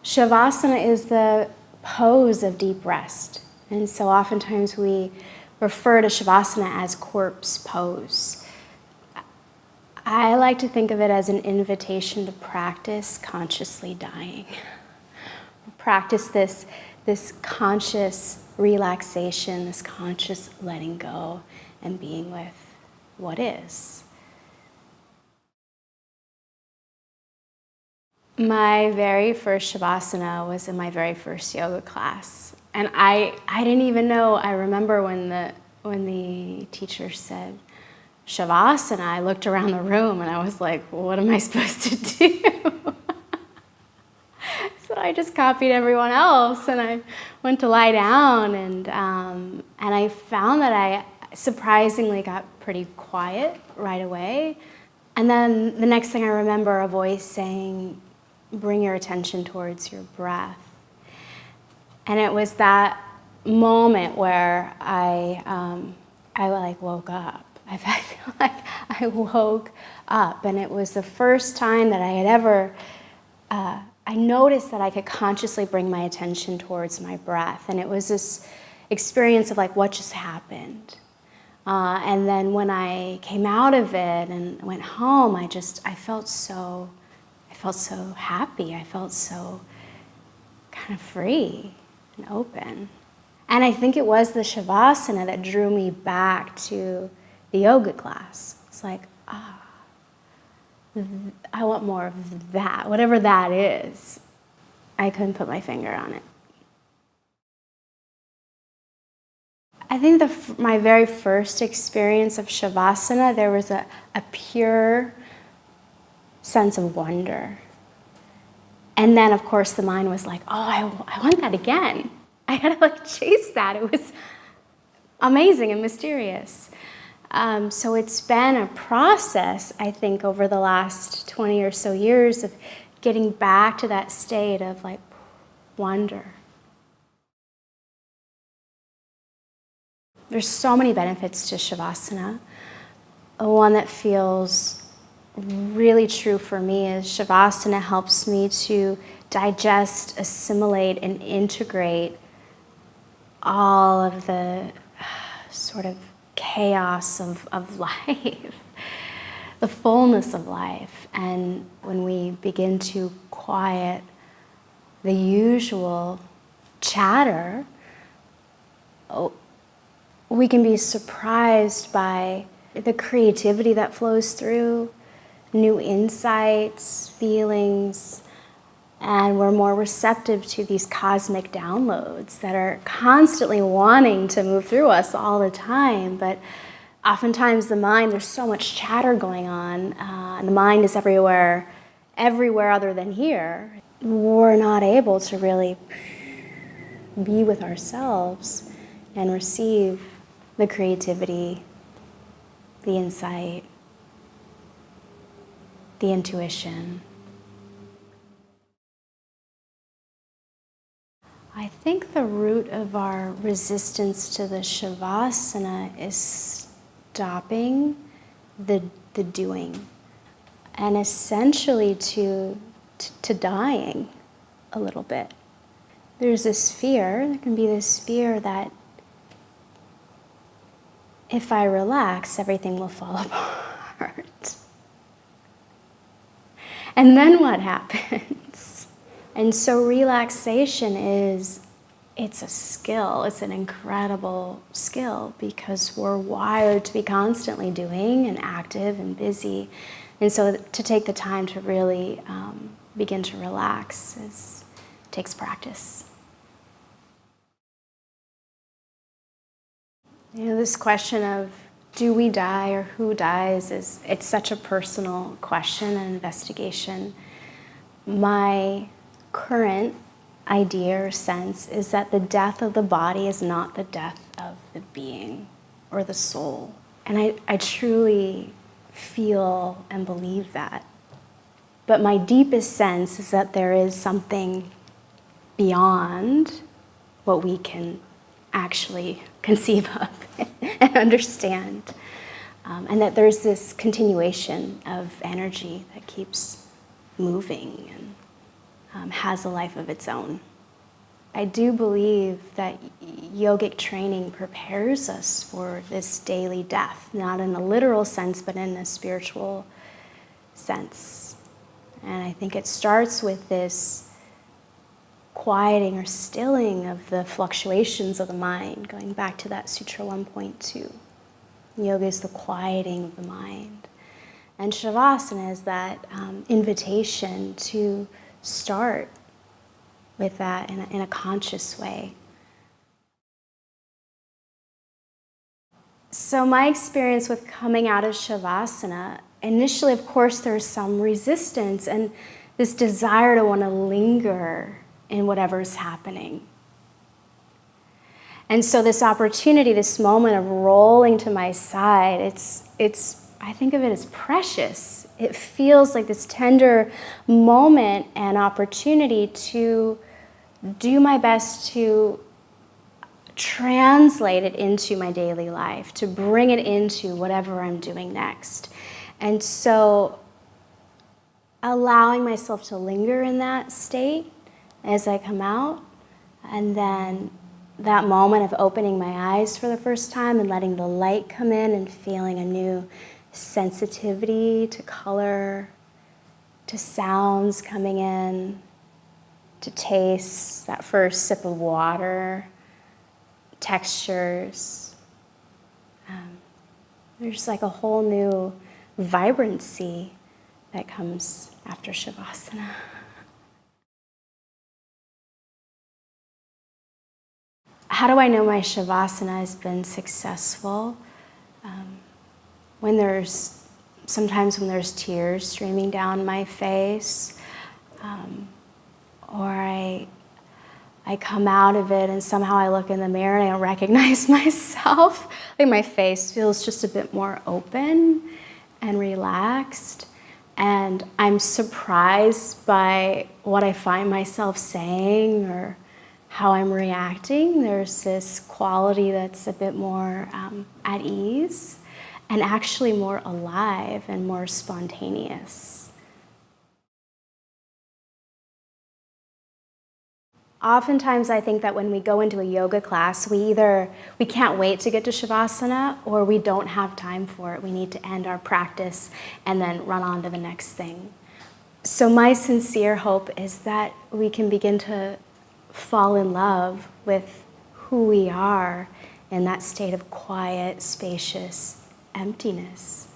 Shavasana is the pose of deep rest. And so oftentimes we refer to Shavasana as corpse pose. I like to think of it as an invitation to practice consciously dying. Practice this conscious relaxation, this conscious letting go and being with what is. My very first Shavasana was in my very first yoga class. And I didn't even know. I remember when the teacher said Shavasana, I looked around the room and I was like, what am I supposed to do? So I just copied everyone else and I went to lie down, and I found that I surprisingly got pretty quiet right away. And then the next thing I remember, a voice saying, bring your attention towards your breath. And it was that moment where I like woke up. I feel like I woke up, and it was the first time that I had ever, I noticed that I could consciously bring my attention towards my breath. And it was this experience of like, what just happened? And then when I came out of it and went home, I felt so happy. I felt so kind of free and open. And I think it was the Shavasana that drew me back to the yoga class. It's like, I want more of that, whatever that is. I couldn't put my finger on it. I think my very first experience of Shavasana, there was a pure sense of wonder. And then, of course, the mind was like, oh, I want that again. I had to like chase that. It was amazing and mysterious. So it's been a process, I think, over the last 20 or so years of getting back to that state of like wonder. There's so many benefits to Shavasana. The one that feels really true for me is Shavasana helps me to digest, assimilate, and integrate all of the sort of chaos of life, the fullness of life. And when we begin to quiet the usual chatter, we can be surprised by the creativity that flows through, new insights, feelings, and we're more receptive to these cosmic downloads that are constantly wanting to move through us all the time. But oftentimes the mind, there's so much chatter going on, and the mind is everywhere other than here. We're not able to really be with ourselves and receive the creativity, the insight, the intuition. I think the root of our resistance to the Shavasana is stopping the doing, and essentially to dying a little bit. There can be this fear that if I relax, everything will fall apart. And then what happens? And so relaxation it's a skill. It's an incredible skill because we're wired to be constantly doing and active and busy. And so to take the time to really begin to relax takes practice. This question of do we die or who dies it's such a personal question and investigation. My current idea or sense is that the death of the body is not the death of the being or the soul. And I truly feel and believe that. But my deepest sense is that there is something beyond what we can actually conceive of and understand. And that there's this continuation of energy that keeps moving and has a life of its own. I do believe that yogic training prepares us for this daily death, not in a literal sense, but in a spiritual sense. And I think it starts with this quieting or stilling of the fluctuations of the mind, going back to that Sutra 1.2. Yoga is the quieting of the mind. And Shavasana is that invitation to start with that in a conscious way. So my experience with coming out of Shavasana, initially, of course, there's some resistance and this desire to want to linger in whatever's happening. And so this opportunity, this moment of rolling to my side, I think of it as precious. It feels like this tender moment and opportunity to do my best to translate it into my daily life, to bring it into whatever I'm doing next. And so allowing myself to linger in that state as I come out, and then that moment of opening my eyes for the first time and letting the light come in and feeling a new sensitivity to color, to sounds coming in, to taste, that first sip of water, textures. There's like a whole new vibrancy that comes after Shavasana. How do I know my Shavasana has been successful? Sometimes when there's tears streaming down my face, or I come out of it and somehow I look in the mirror and I don't recognize myself. Like my face feels just a bit more open and relaxed. And I'm surprised by what I find myself saying or how I'm reacting. There's this quality that's a bit more at ease and actually more alive and more spontaneous. Oftentimes I think that when we go into a yoga class, we can't wait to get to Shavasana, or we don't have time for it. We need to end our practice and then run on to the next thing. So my sincere hope is that we can begin to fall in love with who we are in that state of quiet, spacious emptiness.